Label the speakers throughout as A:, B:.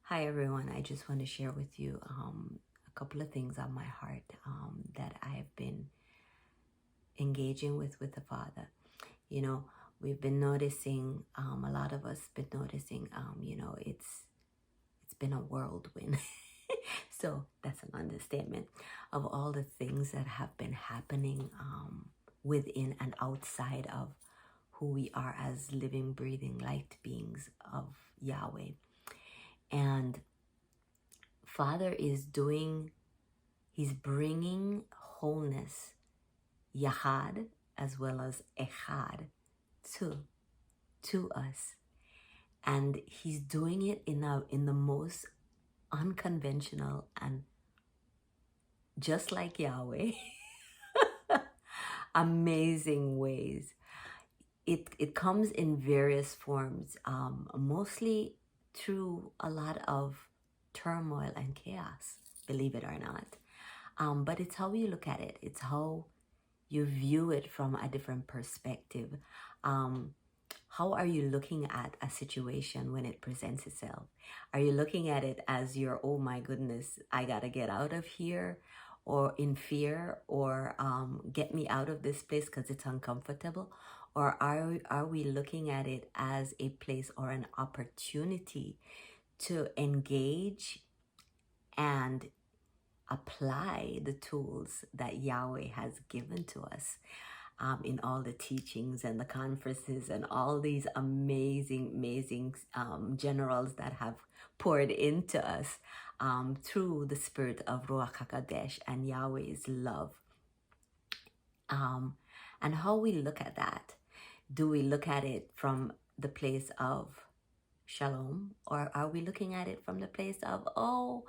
A: Hi everyone, I just want to share with you a couple of things on my heart that I've been engaging with the Father. You know, we've been noticing, a lot of us been noticing, it's been a whirlwind. So that's an understatement of all the things that have been happening within and outside of who we are as living, breathing light beings of Yahweh. And Father is doing, he's bringing wholeness, Yahad as well as Echad, to us. And he's doing it in the most unconventional and just like Yahweh, amazing ways. It comes in various forms, mostly through a lot of turmoil and chaos, believe it or not. But it's how you look at it. It's how you view it from a different perspective. Um, how are you looking at a situation when it presents itself? Are you looking at it as your, oh my goodness, I gotta get out of here, or in fear, or get me out of this place because it's uncomfortable? Or are we looking at it as a place or an opportunity to engage and apply the tools that Yahweh has given to us in all the teachings and the conferences and all these amazing generals that have poured into us through the spirit of Ruach HaKodesh and Yahweh's love. And how we look at that. Do we look at it from the place of shalom, or are we looking at it from the place of, oh,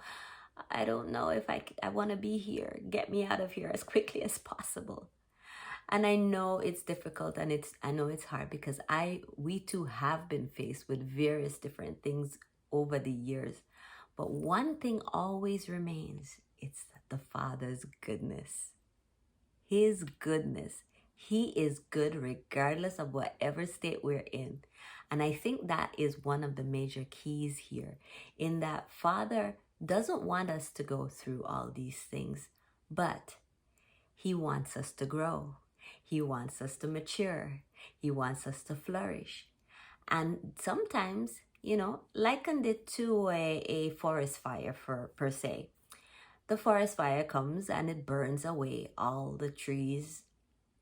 A: I don't know if I want to be here. Get me out of here as quickly as possible. And I know it's difficult, and I know it's hard because we too have been faced with various different things over the years. But one thing always remains, it's the Father's goodness. His goodness. He is good regardless of whatever state we're in. And I think that is one of the major keys here, in that Father doesn't want us to go through all these things, but he wants us to grow. He wants us to mature. He wants us to flourish. And sometimes, likened it to a forest fire per se. The forest fire comes and it burns away all the trees.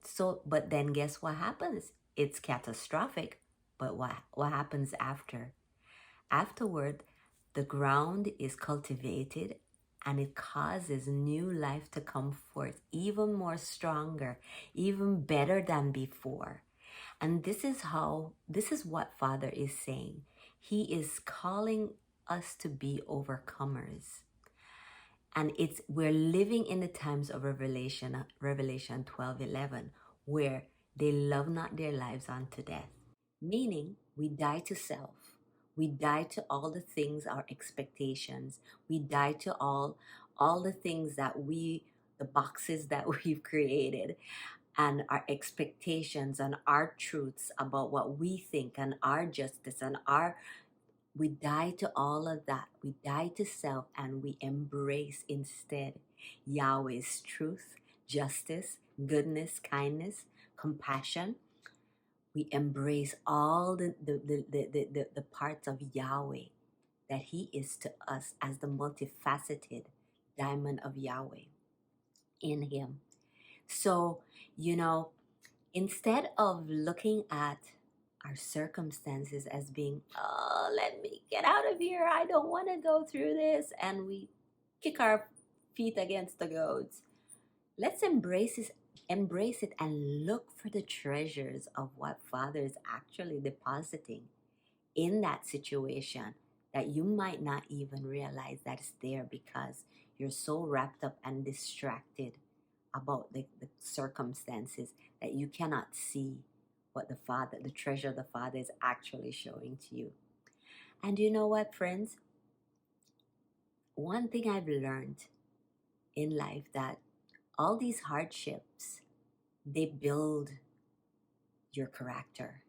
A: So, but then guess what happens? It's catastrophic. But what happens after? Afterward, the ground is cultivated and it causes new life to come forth, even more stronger, even better than before. And this is what Father is saying. He is calling us to be overcomers. And we're living in the times of Revelation 12:11, where they love not their lives unto death. Meaning, we die to self. We die to all the things, our expectations. We die to all the things that the boxes that we've created, and our expectations and our truths about what we think and our justice and we die to all of that. We die to self and we embrace instead Yahweh's truth, justice, goodness, kindness, compassion. We embrace all the parts of Yahweh that he is to us as the multifaceted diamond of Yahweh in him. So, instead of looking at our circumstances as being, oh, let me get out of here, I don't want to go through this, and we kick our feet against the goads, let's embrace it and look for the treasures of what Father is actually depositing in that situation that you might not even realize that's there because you're so wrapped up and distracted about the circumstances that you cannot see what the treasure the Father is actually showing to you. And you know what, friends? One thing I've learned in life, that all these hardships, they build your character.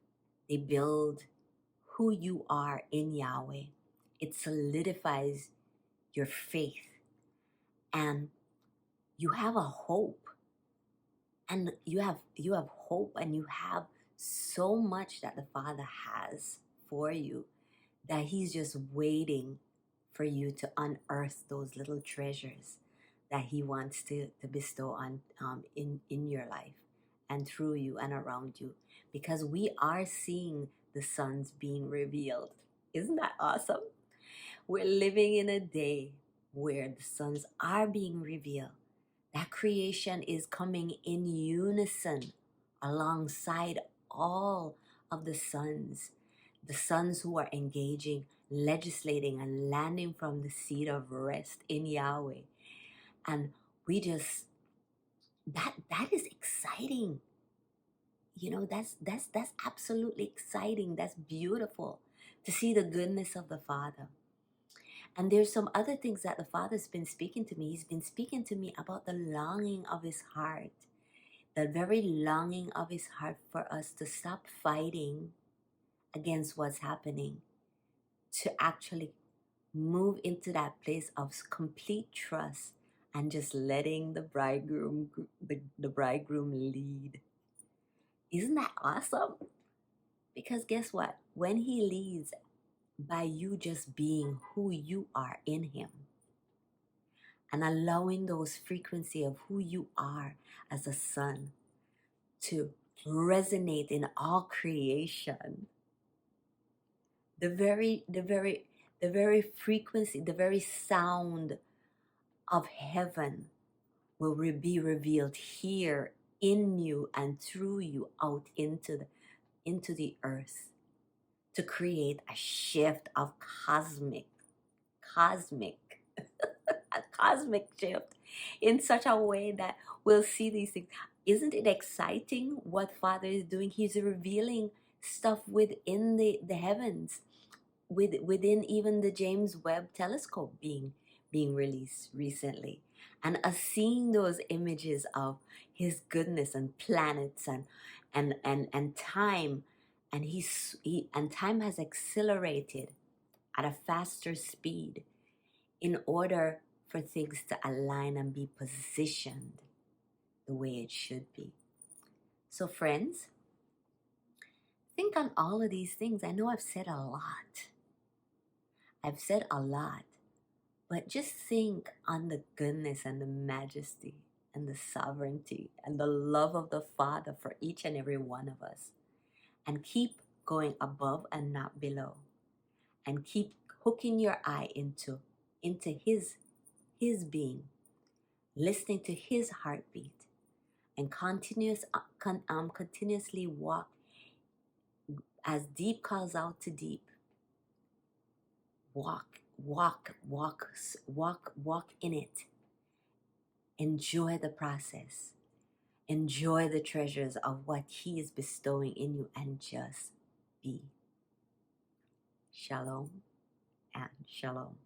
A: They build who you are in Yahweh. It solidifies your faith, and you have a hope, and you have hope, and you have so much that the Father has for you, that He's just waiting for you to unearth those little treasures that He wants to bestow on in your life and through you and around you, because we are seeing the sons being revealed. Isn't that awesome? We're living in a day where the sons are being revealed. That creation is coming in unison alongside all of the sons who are engaging, legislating, and landing from the seat of rest in Yahweh. And we just, that is exciting. You know, that's absolutely exciting. That's beautiful to see the goodness of the Father. And there's some other things that the Father's been speaking to me. He's been speaking to me about the longing of His heart, the very longing of His heart for us to stop fighting against what's happening, to actually move into that place of complete trust and just letting the bridegroom lead. Isn't that awesome? Because guess what? When He leads, by you just being who you are in Him, and allowing those frequency of who you are as a son to resonate in all creation, the very frequency, the very sound of heaven will be revealed here in you and through you out into the earth, to create a shift of cosmic a cosmic shift in such a way that we'll see these things. Isn't it exciting what Father is doing? He's revealing stuff within the heavens, within even the James Webb telescope being released recently, and us seeing those images of His goodness and planets and time, and and time has accelerated at a faster speed in order for things to align and be positioned the way it should be. So friends, think on all of these things. I know I've said a lot. But just think on the goodness and the majesty and the sovereignty and the love of the Father for each and every one of us. And keep going above and not below. And keep hooking your eye into His being, listening to His heartbeat, and continuously walk as deep calls out to deep. Walk in it. Enjoy the process. Enjoy the treasures of what He is bestowing in you, and just be. Shalom and shalom.